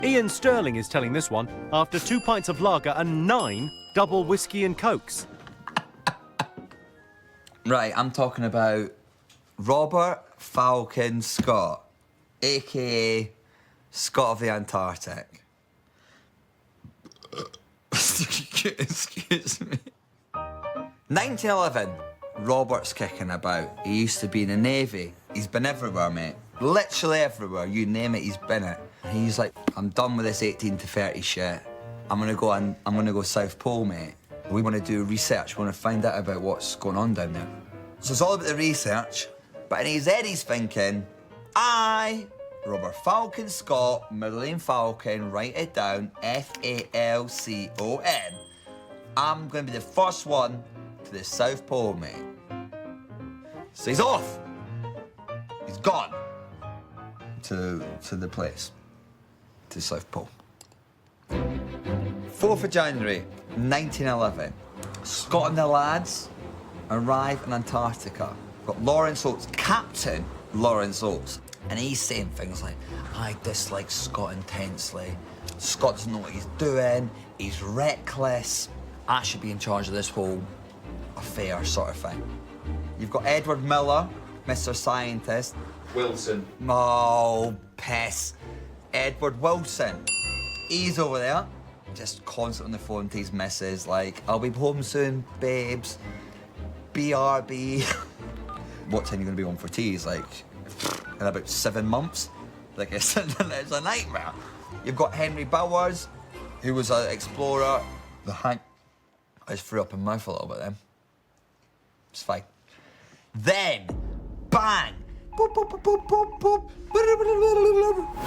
Ian Stirling is telling this one after 2 pints of lager and 9 double whiskey and cokes. Right, I'm talking about Robert Falcon Scott, a.k.a. Scott of the Antarctic. Excuse me. 1911, Robert's kicking about. He used to be in the Navy. He's been everywhere, mate. Literally everywhere. You name it, he's been it. And he's like, I'm done with this 18 to 30 shit. I'm gonna go South Pole, mate. We want to do research. We want to find out about what's going on down there. So it's all about the research. But in his head, he's thinking, Robert Falcon Scott, middle name Falcon, write it down, Falcon. I'm going to be the first one to the South Pole, mate. So he's off. He's gone to the place, to the South Pole. 4th of January, 1911. Scott and the lads arrive in Antarctica. Got Lawrence Oates, Captain Lawrence Oates. And he's saying things like, I dislike Scott intensely. Scott doesn't know what he's doing. He's reckless. I should be in charge of this whole affair sort of thing. You've got Edward Miller, Mr. Scientist. Wilson. Oh, piss. Edward Wilson. He's over there, just constantly on the phone to his missus, like, I'll be home soon, babes. BRB. What time are you going to be home for tea? He's like, in about 7 months. Like, it's a nightmare. You've got Henry Bowers, who was an explorer. I just threw up in my mouth a little bit then. It's fine. Then, bang! Boop, boop, boop, boop, boop, boop.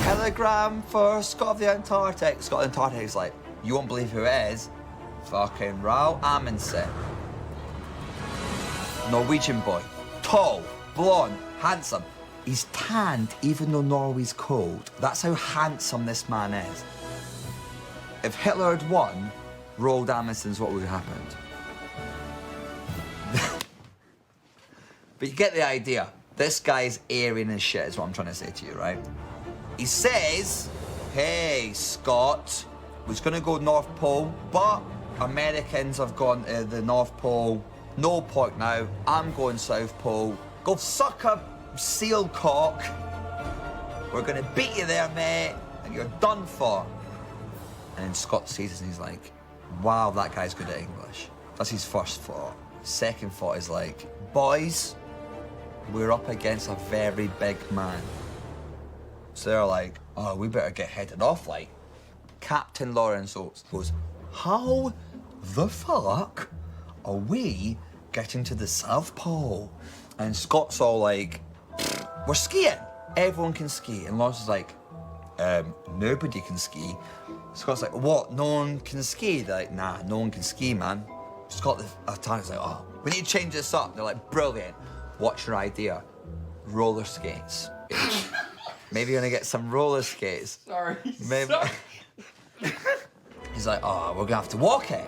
Telegram for Scott of the Antarctic. Scott of the Antarctic is like, you won't believe who it is. Fucking Raoul Amundsen. Norwegian boy. Tall, blonde, handsome. He's tanned even though Norway's cold. That's how handsome this man is. If Hitler had won, Roald Amundsen's what would have happened. But you get the idea. This guy's Aryan as shit is what I'm trying to say to you, right? He says, hey, Scott, we're going to go North Pole, but Americans have gone to the North Pole. No point now. I'm going South Pole. Go suck a seal cock. We're going to beat you there, mate, and you're done for. And then Scott sees it and he's like, wow, that guy's good at English. That's his first thought. Second thought is like, boys, we're up against a very big man. So they're like, oh, we better get headed off, like. Captain Lawrence Oates goes, how the fuck are we getting to the South Pole? And Scott's all like, we're skiing. Everyone can ski. And Lawrence is like, nobody can ski. Scott's like, what? No one can ski? They're like, nah, no one can ski, man. Scott the Antarctic's like, oh, we need to change this up. They're like, brilliant. What's your idea? Roller skates. Maybe you're gonna get some roller skates. Sorry. Maybe. Sorry. He's like, oh, we're gonna have to walk it.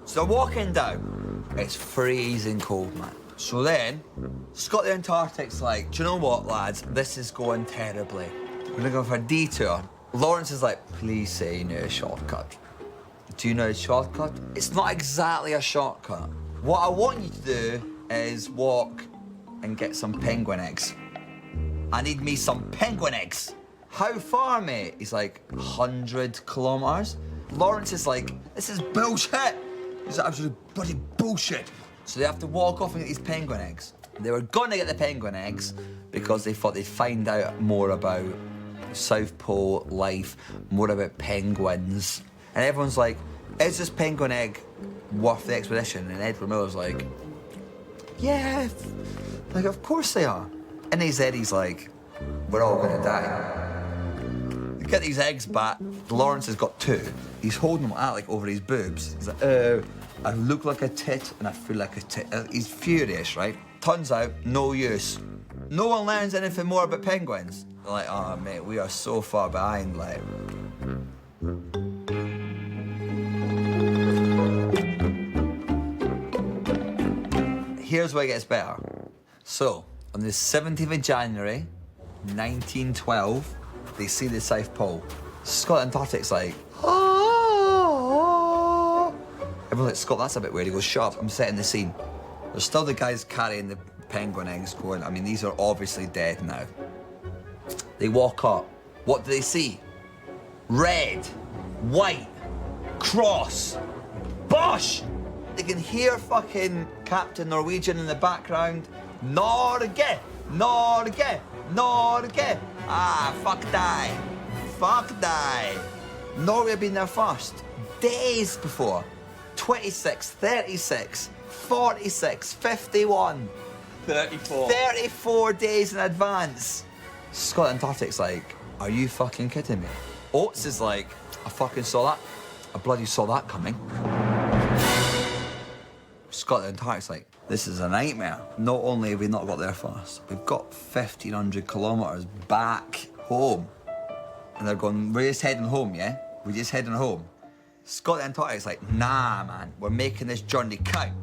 So walking down, it's freezing cold, man. So then, Scott the Antarctic's like, do you know what, lads? This is going terribly. We're gonna go for a detour. Lawrence is like, please say you know a shortcut. Do you know a shortcut? It's not exactly a shortcut. What I want you to do is walk and get some penguin eggs. I need me some penguin eggs. How far, mate? He's like, 100 kilometers. Lawrence is like, this is bullshit. This is absolute bloody bullshit. So they have to walk off and get these penguin eggs. They were gonna get the penguin eggs because they thought they'd find out more about South Pole life, more about penguins. And everyone's like, is this penguin egg worth the expedition? And Edward Miller's like, yeah, like, of course they are. In his head, he's like, we're all gonna die. You get these eggs back. Lawrence has got 2. He's holding them out like over his boobs. He's like, I look like a tit and I feel like a tit. He's furious, right? Turns out, no use. No one learns anything more about penguins. They're like, oh, mate, we are so far behind, like. here's where it gets better. So, on the 17th of January, 1912, they see the South Pole. Scott Antarctic's like, oh. Everyone's like, Scott, that's a bit weird. He goes, shut up, I'm setting the scene. There's still the guys carrying the penguin eggs going, I mean, these are obviously dead now. They walk up. What do they see? Red, white, cross, bush. They can hear fucking Captain Norwegian in the background. Norge, Norge, Norge. Ah, fuck die. Fuck die. Norway had been there first. Days before. 26, 36, 46, 51. 34. 34 days in advance. Scott Antarctic's like, are you fucking kidding me? Oates is like, I fucking saw that. I bloody saw that coming. Scott Antarctic's like, this is a nightmare. Not only have we not got there fast, we've got 1,500 kilometres back home. And they're going, we're just heading home, yeah? We're just heading home. Scott Antarctic's like, nah, man, we're making this journey count.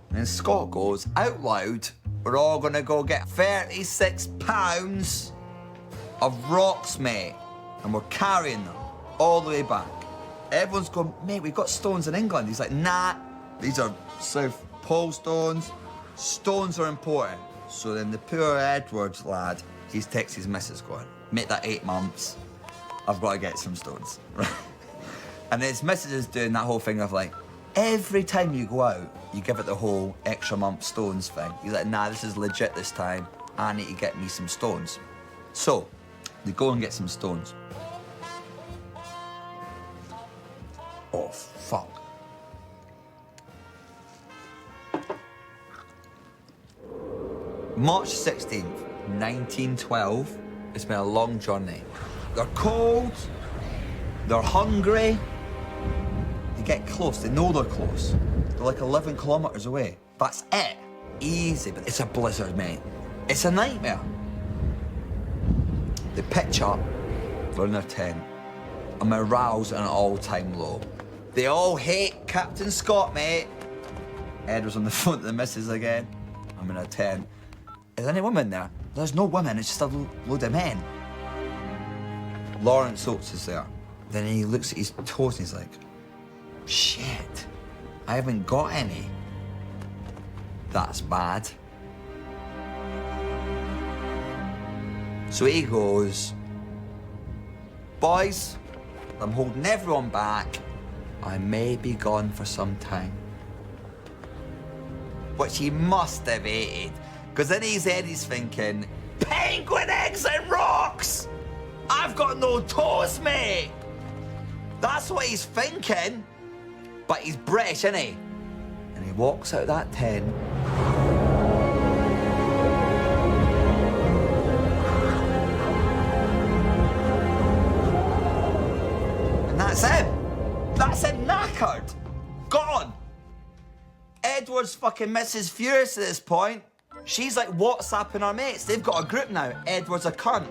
And then Scott goes, out loud, we're all gonna go get 36 pounds of rocks, mate. And we're carrying them all the way back. Everyone's going, mate, we've got stones in England. He's like, nah, these are South Pole stones. Stones are important. So then the poor Edwards lad, he's texted his missus going, mate, that 8 months, I've got to get some stones. And his missus is doing that whole thing of like, every time you go out, you give it the whole extra month stones thing. He's like, nah, this is legit this time. I need to get me some stones. So, they go and get some stones. Oh, fuck. March 16th, 1912. It's been a long journey. They're cold. They're hungry. They get close. They know they're close. They're like 11 kilometres away. That's it. Easy, but it's a blizzard, mate. It's a nightmare. They pitch up. They're in their tent. And morale's at an all-time low. They all hate Captain Scott, mate. Ed was on the phone to the missus again. I'm in a tent. Is there any women there? There's no women, it's just a load of men. Lawrence Oates is there. Then he looks at his toes and he's like, shit, I haven't got any. That's bad. So he goes, boys, I'm holding everyone back. I may be gone for some time. Which he must have hated, because in his head he's thinking, penguin eggs and rocks! I've got no toes, mate! That's what he's thinking. But he's British, isn't he? And he walks out of that tent. And that's him. That's him knackered. Gone. Edward's fucking Mrs. Furious at this point. She's like WhatsApping her mates. They've got a group now. Edward's a cunt.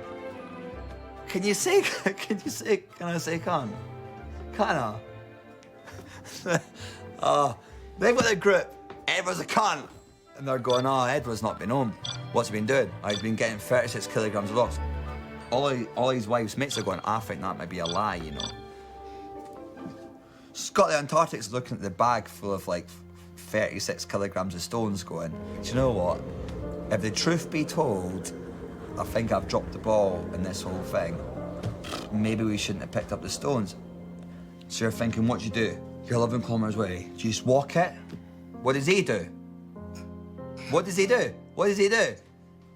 Can I say cunt? Can I? They've got their group. Edward's a cunt. And they're going, oh, Edward's not been home. What's he been doing? Oh, he's been getting 36 kilograms of rocks. All his wife's mates are going, I think that might be a lie, you know. Scott the Antarctic's looking at the bag full of like 36 kilograms of stones going, do you know what? If the truth be told, I think I've dropped the ball in this whole thing. Maybe we shouldn't have picked up the stones. So you're thinking, what do you do? You're 11 kilometers away. Do you just walk it? What does he do? What does he do? What does he do?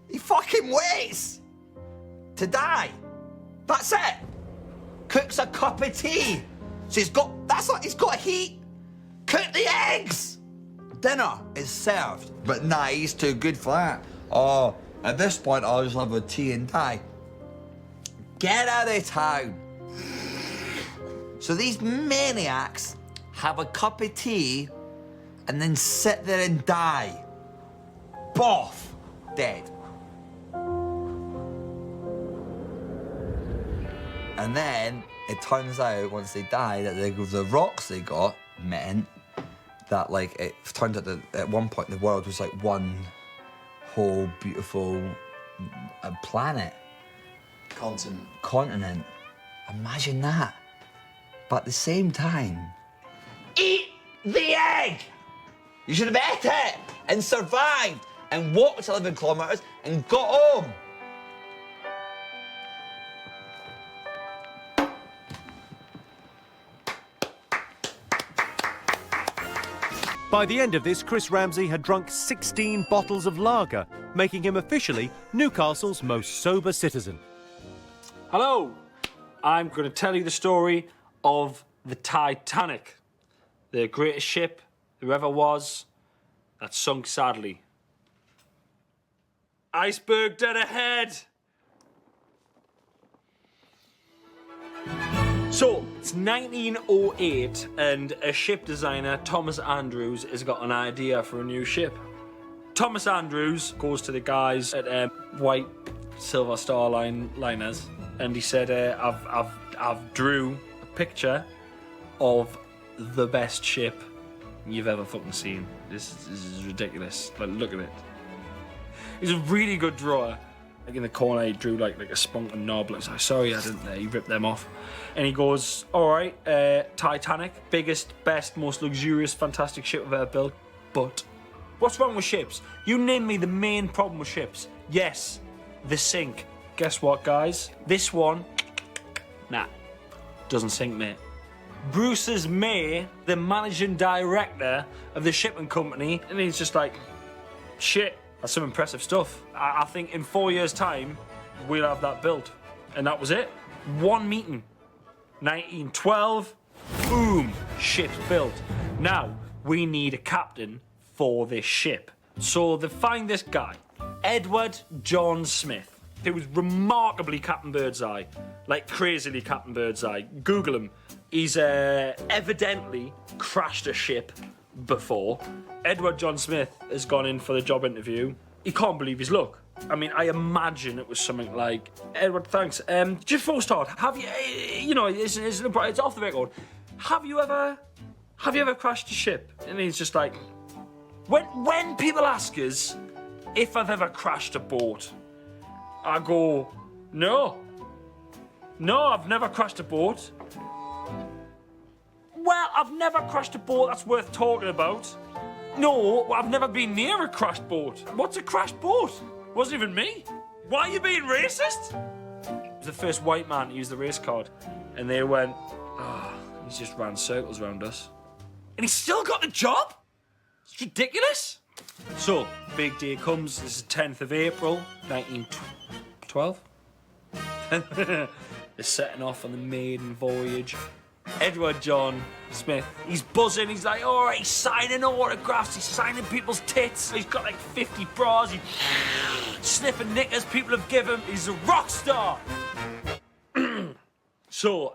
He fucking waits to die. That's it. Cooks a cup of tea. So he's got heat. Cook the eggs. Dinner is served. But nah, he's too good for that. Oh, at this point, I'll just have a tea and die. Get out of town. So these maniacs have a cup of tea and then sit there and die. Boff. Dead. And then it turns out, once they die, that the rocks they got meant that like it turned out that at one point the world was like one whole beautiful planet. Continent. Imagine that. But at the same time, eat the egg! You should have ate it and survived and walked 11 kilometres and got home. By the end of this, Chris Ramsey had drunk 16 bottles of lager, making him officially Newcastle's most sober citizen. Hello, I'm going to tell you the story of the Titanic, the greatest ship there ever was that sunk sadly. Iceberg dead ahead! So, it's 1908 and a ship designer, Thomas Andrews, has got an idea for a new ship. Thomas Andrews goes to the guys at White Silver Star Liners and he said, I've drew a picture of the best ship you've ever fucking seen. This is ridiculous. Like, look at it. He's a really good drawer. Like in the corner, he drew like a spunk and knob. Like, sorry, I didn't. He ripped them off. And he goes, all right, Titanic, biggest, best, most luxurious, fantastic ship I've ever built. But what's wrong with ships? You name me the main problem with ships. Yes, the sink. Guess what, guys? This one, nah, doesn't sink, mate. Bruce's May, the managing director of the shipping company, and he's just like, shit. That's some impressive stuff. I think in 4 years' time, we'll have that built. And that was it. One meeting. 1912, boom, ship's built. Now, we need a captain for this ship. So they find this guy, Edward John Smith, who was remarkably Captain Birdseye, like crazily Captain Birdseye. Google him. He's evidently crashed a ship before. Edward John Smith has gone in for the job interview. He can't believe his luck. I mean, I imagine it was something like, Edward, thanks. Just before we start, have you, it's off the record. Have you ever crashed a ship? And he's just like, when people ask us if I've ever crashed a boat, I go, no, I've never crashed a boat. Well, I've never crashed a boat that's worth talking about. No, I've never been near a crashed boat. What's a crashed boat? Wasn't even me. Why are you being racist? He was the first white man to use the race card. And they went, he's just ran circles around us. And he's still got the job? It's ridiculous. So, big day comes. This is 10th of April, 1912. They're setting off on the maiden voyage. Edward John Smith, he's buzzing, he's like, all right, he's signing autographs, he's signing people's tits, he's got like 50 bras, he's sniffing knickers people have given him, he's a rock star. So,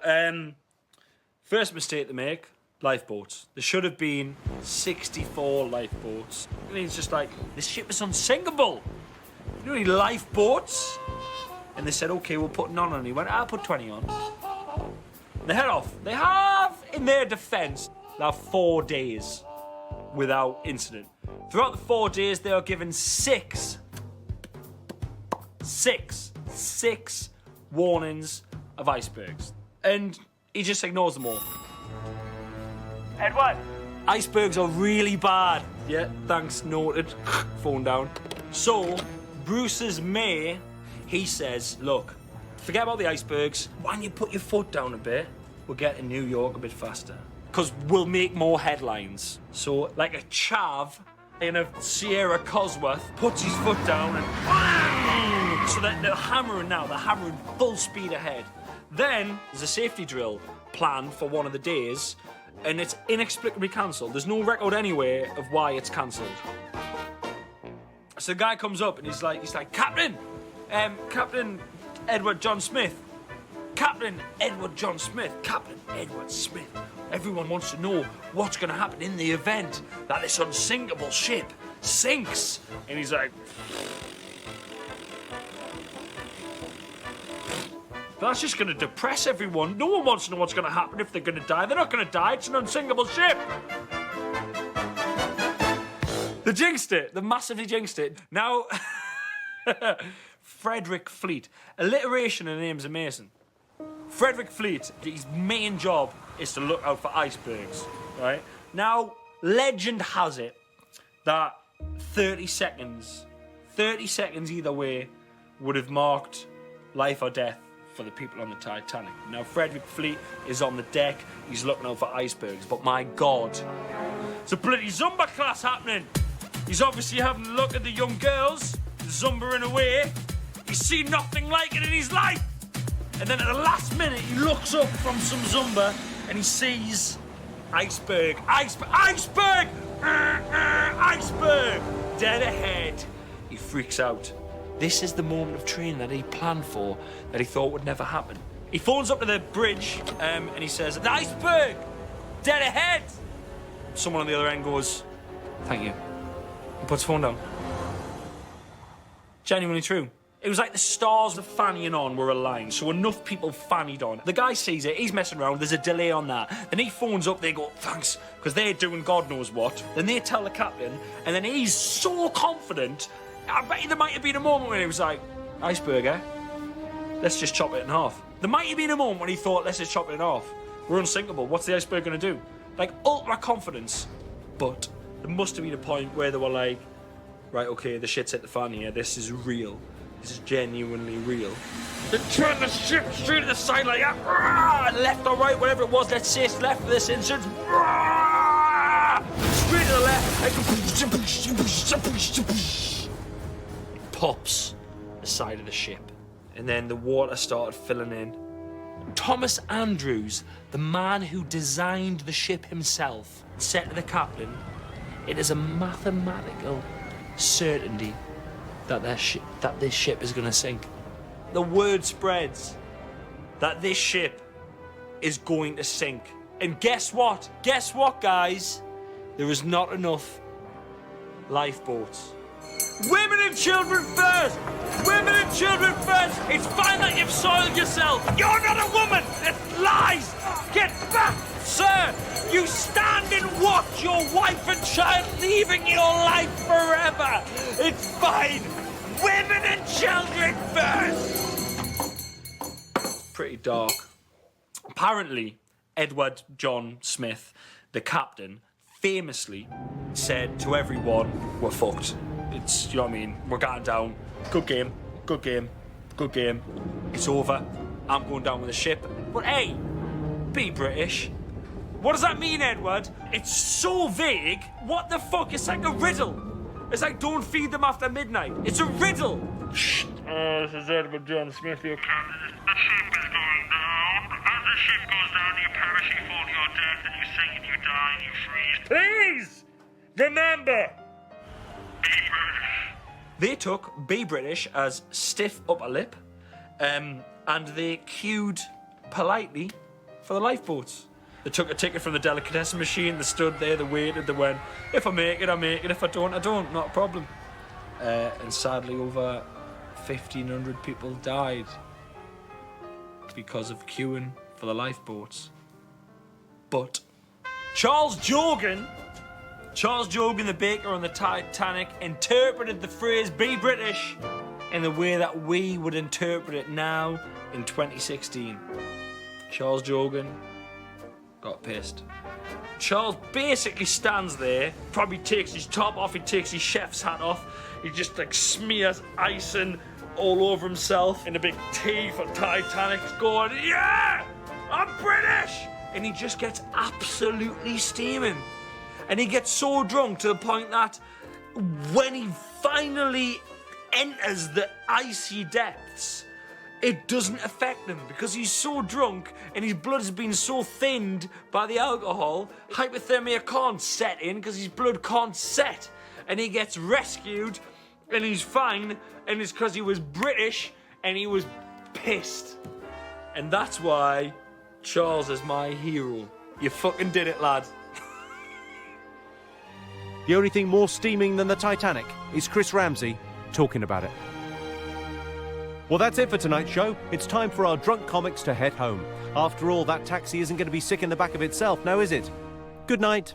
first mistake to make, lifeboats. There should have been 64 lifeboats. And he's just like, this ship is unsinkable. You know any lifeboats? And they said, okay, we'll put none on. And he went, I'll put 20 on. They head off. They have, in their defence, they have 4 days without incident. Throughout the 4 days, they are given six warnings of icebergs. And he just ignores them all. Edward! Icebergs are really bad. Yeah, thanks, noted. Phone down. So, Bruce's May, he says, look, forget about the icebergs. Why don't you put your foot down a bit? We'll get to New York a bit faster. Because we'll make more headlines. So, like a chav in a Sierra Cosworth puts his foot down and bang! So that they're hammering now. They're hammering full speed ahead. Then, there's a safety drill planned for one of the days, and it's inexplicably cancelled. There's no record anywhere of why it's cancelled. So the guy comes up and he's like, Captain! Captain Edward John Smith. Captain Edward John Smith. Captain Edward Smith. Everyone wants to know what's going to happen in the event that this unsinkable ship sinks. And he's like... That's just going to depress everyone. No one wants to know what's going to happen if they're going to die. They're not going to die. It's an unsinkable ship. They jinxed it. They massively jinxed it. Now, Frederick Fleet. Alliteration and name's amazing. Frederick Fleet, his main job is to look out for icebergs, right? Now, legend has it that 30 seconds either way would have marked life or death for the people on the Titanic. Now, Frederick Fleet is on the deck. He's looking out for icebergs. But my God, it's a bloody Zumba class happening. He's obviously having a look at the young girls, Zumbaing away. He's seen nothing like it in his life. And then at the last minute, he looks up from some Zumba and he sees iceberg. Iceberg! Iceberg! Dead ahead. He freaks out. This is the moment of training that he planned for, that he thought would never happen. He phones up to the bridge and he says, "The iceberg! Dead ahead!" Someone on the other end goes, "Thank you." He puts the phone down. Genuinely true. It was like the stars of fannying on were aligned, so enough people fannied on. The guy sees it, he's messing around, there's a delay on that. Then he phones up, they go, "Thanks," because they're doing God knows what. Then they tell the captain, and then he's so confident. I bet you there might have been a moment when he was like, "Iceberg, eh? Let's just chop it in half." There might have been a moment when he thought, "Let's just chop it in half. We're unsinkable. What's the iceberg going to do?" Like, ultra confidence. But there must have been a point where they were like, "Right, okay, the shit's hit the fan here. This is real. This is genuinely real." They turn the ship straight to the side like that. Left or right, whatever it was. Let's say it's left for this instance. Straight to the left. Pops the side of the ship. And then the water started filling in. Thomas Andrews, the man who designed the ship himself, said to the captain, "It is a mathematical certainty that this ship is going to sink." The word spreads that this ship is going to sink. And guess what? Guess what, guys? There is not enough lifeboats. Women and children first! Women and children first! It's fine that you've soiled yourself! You're not a woman! It's lies! Get back, sir! You stand and watch your wife and child leaving your life forever! It's fine! Women and children first! Pretty dark. Apparently, Edward John Smith, the captain, famously said to everyone, "We're fucked. It's, you know what I mean? We're going down. Good game, good game, good game. It's over. I'm going down with the ship." But hey, be British. What does that mean, Edward? It's so vague. What the fuck? It's like a riddle. It's like, don't feed them after midnight. It's a riddle. Shh. This is Edward John Smith, your captain. The ship is going down. As the ship goes down, you perish, you fall to your death, and you sink and you die and you freeze. Please remember. Be British. They took "be British" as stiff upper lip, and they queued politely for the lifeboats. They took a ticket from the delicatessen machine, they stood there, they waited, they went, "If I make it, I make it. If I don't, I don't. Not a problem." And sadly, over 1,500 people died because of queuing for the lifeboats. But Charles Jogan, the baker on the Titanic, interpreted the phrase "be British" in the way that we would interpret it now in 2016. Charles Jogan got pissed. Charles basically stands there, probably takes his top off, he takes his chef's hat off, he just like smears icing all over himself in a big T for Titanic, going, "Yeah, I'm British!" And he just gets absolutely steaming. And he gets so drunk to the point that when he finally enters the icy depths, it doesn't affect him because he's so drunk and his blood has been so thinned by the alcohol, hypothermia can't set in because his blood can't set. And he gets rescued and he's fine, and it's because he was British and he was pissed. And that's why Charles is my hero. You fucking did it, lad. The only thing more steaming than the Titanic is Chris Ramsey talking about it. Well, that's it for tonight's show. It's time for our drunk comics to head home. After all, that taxi isn't going to be sick in the back of itself, now is it? Good night.